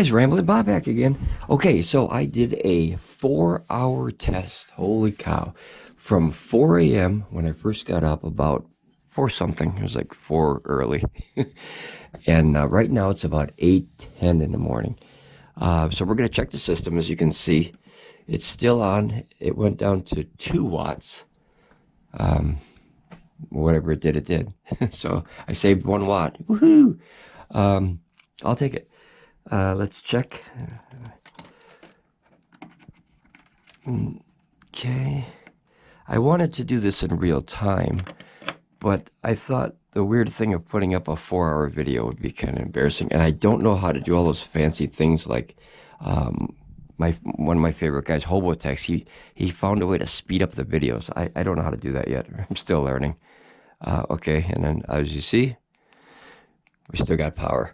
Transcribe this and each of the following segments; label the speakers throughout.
Speaker 1: guys, Ramblin Bob back again. Okay, so I did a 4-hour test. Holy cow. From 4 a.m. when I first got up, about 4 something. It was like 4 early. And right now it's about 8:10 in the morning. So we're going to check the system. As you can see, it's still on. It went down to 2 watts. Whatever it did. So I saved 1 watt. Woohoo! I'll take it. Let's check. Okay. I wanted to do this in real time, but I thought the weird thing of putting up a 4-hour video would be kind of embarrassing, and I don't know how to do all those fancy things like one of my favorite guys, Hobotex, he found a way to speed up the videos. I don't know how to do that yet. I'm still learning. Okay, and then as you see, we still got power.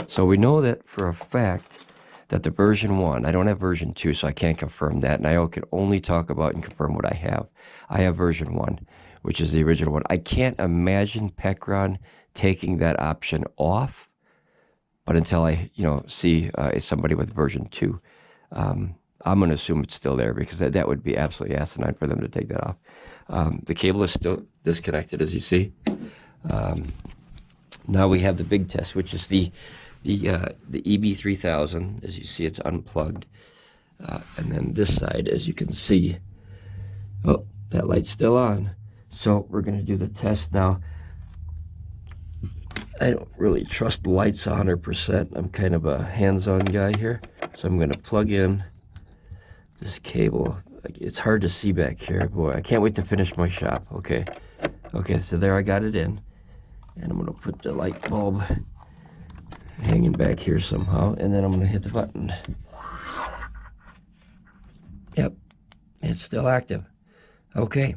Speaker 1: So we know that for a fact that the version 1, I don't have version 2, so I can't confirm that, and I can only talk about and confirm what I have. I have version 1, which is the original one. I can't imagine PECRON taking that option off, but until I, see somebody with version 2, I'm going to assume it's still there, because that would be absolutely asinine for them to take that off. The cable is still disconnected, as you see. Now we have the big test, which is the EB3000. As you see, it's unplugged. And then this side, as you can see, oh, that light's still on. So we're going to do the test now. I don't really trust the lights 100%. I'm kind of a hands-on guy here. So I'm going to plug in this cable. It's hard to see back here. Boy, I can't wait to finish my shop. Okay, so there I got it in. And I'm going to put the light bulb hanging back here somehow, and then I'm going to hit the button. Yep, it's still active. Okay,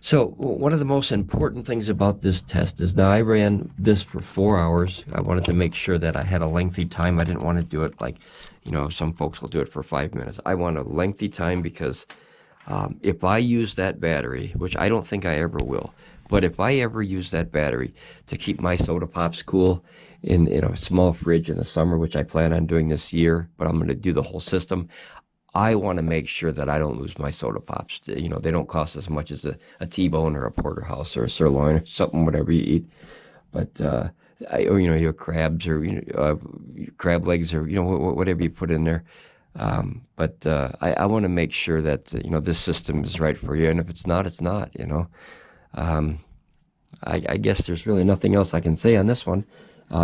Speaker 1: so one of the most important things about this test is, now I ran this for 4 hours. I wanted to make sure that I had a lengthy time. I didn't want to do it like, some folks will do it for 5 minutes. I want a lengthy time because if I use that battery, which I don't think I ever will, but if I ever use that battery to keep my soda pops cool in a small fridge in the summer, which I plan on doing this year, but I'm going to do the whole system, I want to make sure that I don't lose my soda pops. They don't cost as much as a T-bone or a porterhouse or a sirloin or something, whatever you eat. But your crabs or crab legs or whatever you put in there. But I want to make sure that this system is right for you, and if it's not, it's not. I guess there's really nothing else I can say on this one.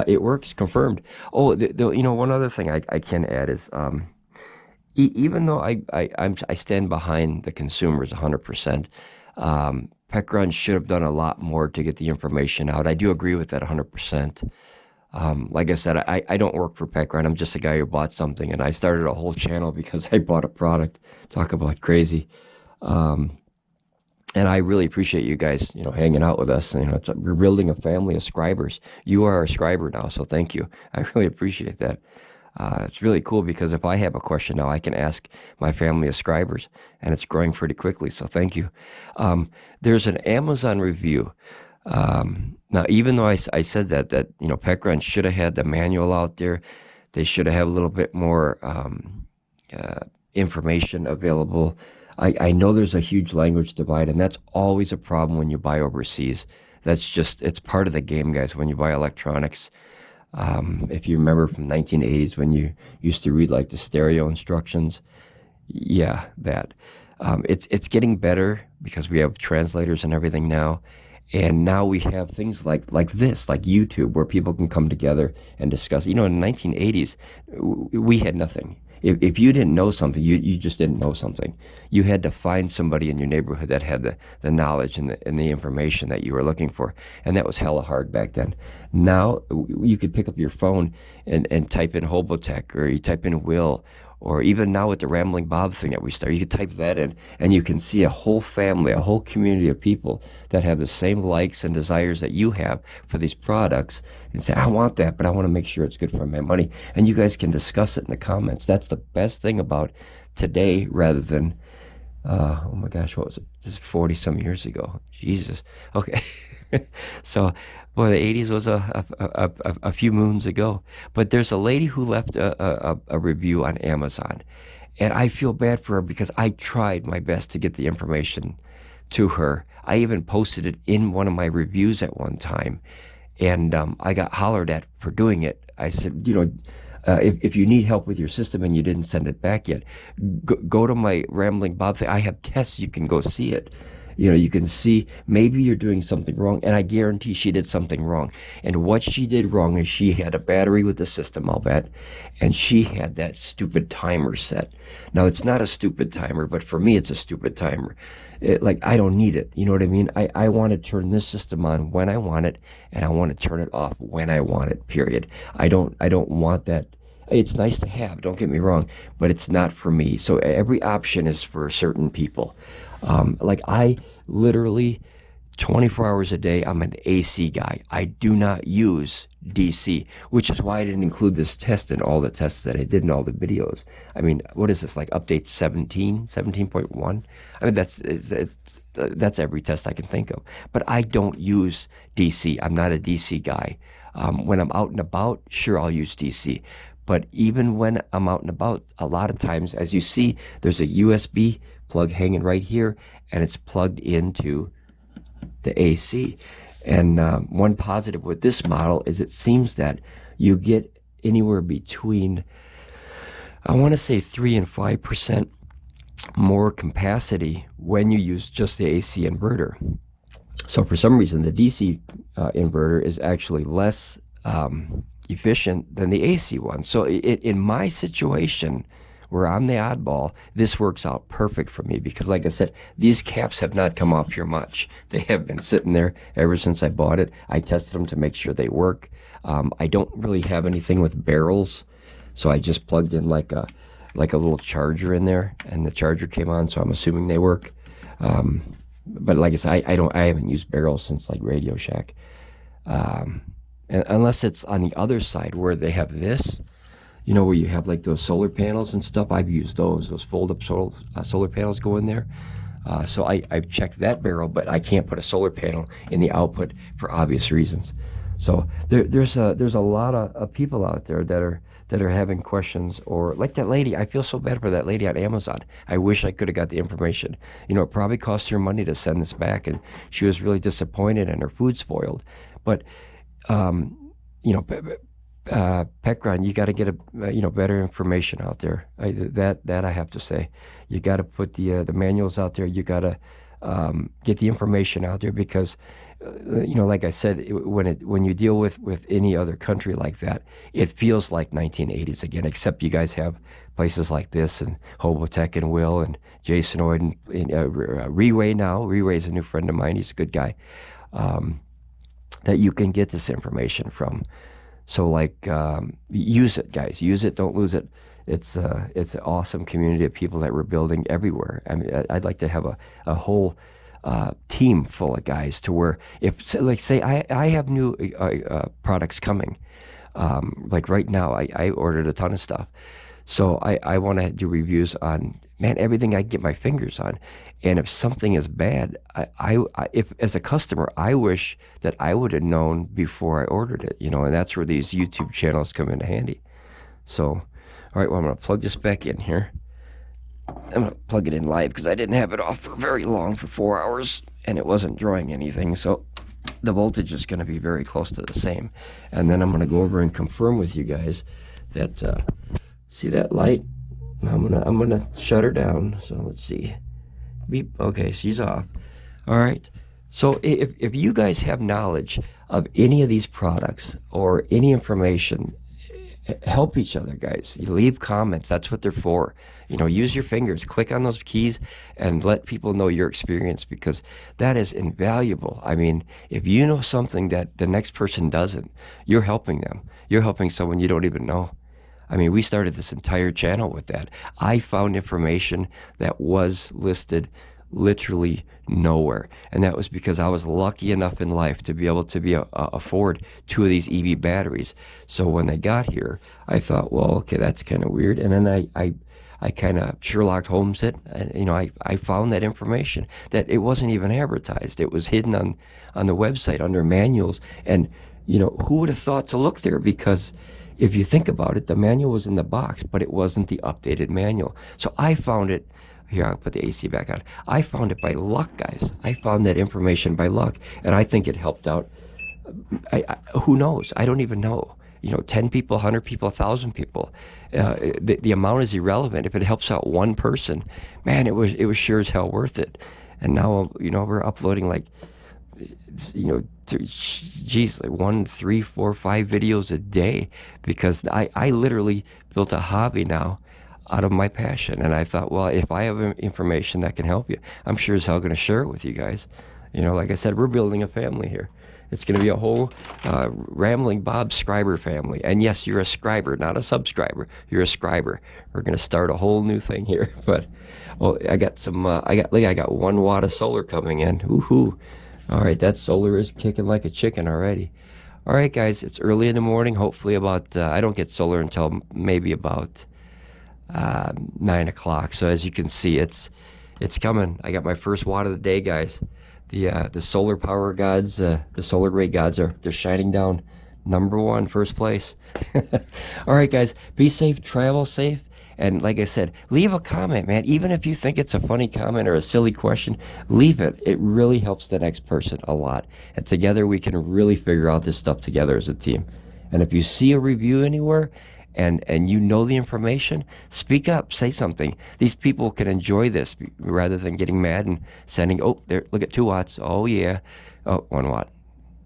Speaker 1: It works, confirmed. Oh, one other thing I can add is, even though I stand behind the consumers 100%, PECRON should have done a lot more to get the information out. I do agree with that 100%. Like I said, I don't work for PECRON. I'm just a guy who bought something, and I started a whole channel because I bought a product. Talk about crazy. And I really appreciate you guys, hanging out with us. We're building a family of scribers. You are a scriber now, so thank you. I really appreciate that. It's really cool because if I have a question now, I can ask my family of scribers, and it's growing pretty quickly, so thank you. There's an Amazon review. Now, even though I said that PECRON should have had the manual out there, they should have had a little bit more information available. I know there's a huge language divide, and that's always a problem when you buy overseas. It's part of the game, guys, when you buy electronics. If you remember from 1980s when you used to read like the stereo instructions, yeah, that. It's getting better because we have translators and everything now. And now we have things like this, like YouTube, where people can come together and discuss. In the 1980s, we had nothing. If you didn't know something, you just didn't know something. You had to find somebody in your neighborhood that had the knowledge and the information that you were looking for. And that was hella hard back then. Now, you could pick up your phone and type in Hobotech, or you type in Will, or even now with the Ramblin Bob thing that we started, you can type that in, and you can see a whole family, a whole community of people that have the same likes and desires that you have for these products, and say, I want that, but I want to make sure it's good for my money. And you guys can discuss it in the comments. That's the best thing about today, rather than Oh my gosh, what was it? Just 40 some years ago. Jesus. Okay. So, boy, the 80s was a few moons ago. But there's a lady who left a review on Amazon. And I feel bad for her because I tried my best to get the information to her. I even posted it in one of my reviews at one time. And I got hollered at for doing it. I said, if you need help with your system and you didn't send it back yet, go to my Ramblin Bob thing. I have tests. You can go see it. You can see maybe you're doing something wrong, and I guarantee she did something wrong. And what she did wrong is she had a battery with the system, I'll bet, and she had that stupid timer set. Now, it's not a stupid timer, but for me, it's a stupid timer. I don't need it. You know what I mean? I want to turn this system on when I want it, and I want to turn it off when I want it, period. I don't want that. It's nice to have, don't get me wrong, but it's not for me. So every option is for certain people. I literally 24 hours a day, I'm an AC guy. I do not use DC, which is why I didn't include this test in all the tests that I did in all the videos. I mean, what is this, like update 17.1? I mean, that's every test I can think of. But I don't use DC. I'm not a DC guy. When I'm out and about, sure, I'll use DC. But even when I'm out and about, a lot of times, as you see, there's a USB plug hanging right here, and it's plugged into the AC. And one positive with this model is it seems that you get anywhere between, I want to say 3 and 5% more capacity when you use just the AC inverter. So for some reason, the DC inverter is actually less efficient than the AC one. So in my situation, where I'm the oddball, this works out perfect for me because, like I said, these caps have not come off here much. They have been sitting there ever since I bought it. I tested them to make sure they work. I don't really have anything with barrels, so I just plugged in like a little charger in there, and the charger came on, so I'm assuming they work. But like I said, I haven't used barrels since like Radio Shack, and unless it's on the other side where they have this. Where you have like those solar panels and stuff. I've used those fold-up solar panels go in there. So I've checked that barrel, but I can't put a solar panel in the output for obvious reasons. So there's a lot of people out there that are having questions, or like that lady. I feel so bad for that lady on Amazon. I wish I could have got the information. It probably cost her money to send this back, and she was really disappointed, and her food spoiled. But PECRON, you got to get a better information out there. That I have to say, you got to put the manuals out there. You got to get the information out there because, like I said, when you deal with any other country like that, it feels like 1980s again. Except you guys have places like this and Hobotech and Will and Jason Oyd and Reway now. Reway is a new friend of mine. He's a good guy. That you can get this information from. So use it, guys. Use it, don't lose it. It's an awesome community of people that we're building everywhere. I mean, I'd like to have a whole team full of guys to where if, like, say I have new products coming. Like right now, I ordered a ton of stuff. So I want to do reviews on, man, everything I can get my fingers on. And if something is bad, if as a customer, I wish that I would have known before I ordered it, and that's where these YouTube channels come into handy. So, all right, well, I'm going to plug this back in here. I'm going to plug it in live because I didn't have it off for very long, for 4 hours, and it wasn't drawing anything. So the voltage is going to be very close to the same. And then I'm going to go over and confirm with you guys that, see that light? I'm gonna shut her down. So let's see. Beep. Okay, she's off. All right. So if you guys have knowledge of any of these products or any information, help each other, guys. You leave comments. That's what they're for. Use your fingers. Click on those keys and let people know your experience because that is invaluable. I mean, if you know something that the next person doesn't, you're helping them. You're helping someone you don't even know. I mean, we started this entire channel with that. I found information that was listed literally nowhere. And that was because I was lucky enough in life to be able to afford 2 of these EV batteries. So when they got here, I thought, well, okay, that's kind of weird. And then I I kind of Sherlock Holmes it, and you know, I found that information that it wasn't even advertised. It was hidden on the website under manuals, and you know, who would have thought to look there? Because if you think about it, the manual was in the box, but it wasn't the updated manual. So I found it. Here, I'll put the AC back on. I found it by luck, guys. I found that information by luck, and I think it helped out. Who knows? I don't even know. You know, 10 people, 100 people, 1,000 people. The amount is irrelevant. If it helps out one person, man, it was sure as hell worth it. And now, you know, we're uploading like, you know, geez, like 1, 3, 4, 5 videos a day, because I literally built a hobby now out of my passion. And I thought, well, if I have information that can help you, I'm sure as hell going to share it with you guys. You know, like I said, we're building a family here. It's going to be a whole Ramblin Bob scriber family. And yes, you're a scriber, not a subscriber. You're a scriber. We're going to start a whole new thing here. But well, I got some. I got 1 watt of solar coming in. Woohoo! All right, that solar is kicking like a chicken already. All right, guys, it's early in the morning. Hopefully, about I don't get solar until maybe about 9 o'clock. So as you can see, it's coming. I got my first watt of the day, guys. The solar power gods, the solar ray gods they're shining down. Number 1, first place. All right, guys, be safe, travel safe, and like I said, leave a comment, man. Even if you think it's a funny comment or a silly question, leave it. It really helps the next person a lot, and together we can really figure out this stuff together as a team. And if you see a review anywhere and you know the information, speak up, say something. These people can enjoy this rather than getting mad and sending, oh, there, look at 2 watts. Oh, yeah. Oh, 1 watt.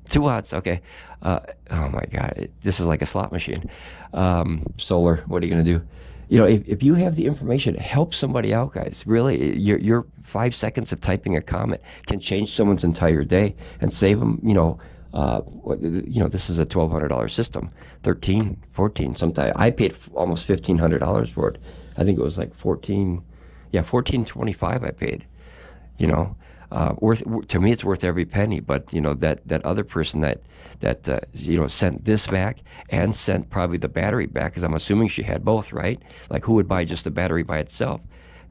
Speaker 1: 2 watts, okay. Oh, my God. This is like a slot machine. Solar, what are you going to do? You know, if you have the information, help somebody out, guys. Really, your 5 seconds of typing a comment can change someone's entire day and save them, you know, this is a $1,200 system, 13, 14. Sometimes I paid almost $1,500 for it. I think it was like 14, yeah, 14.25 I paid. You know, to me it's worth every penny. But you know, that other person that you know, sent this back and sent probably the battery back, because I'm assuming she had both, right? Like, who would buy just the battery by itself?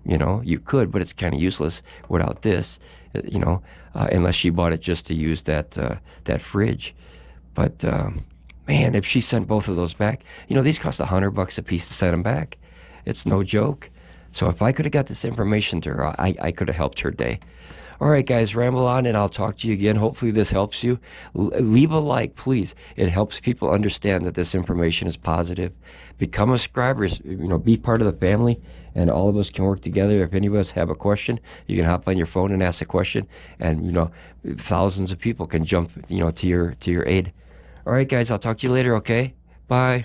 Speaker 1: You know, you could, but it's kind of useless without this. You know, unless she bought it just to use that fridge. But man, if she sent both of those back, you know, these cost $100 a piece to send them back. It's no joke. So if I could have got this information to her, I could have helped her day. All right, guys, ramble on, and I'll talk to you again. Hopefully this helps you. Leave a like, please. It helps people understand that this information is positive. Become a subscriber, you know, be part of the family, and all of us can work together. If any of us have a question, you can hop on your phone and ask a question, and, you know, thousands of people can jump, you know, to your aid. All right, guys, I'll talk to you later, okay? Bye.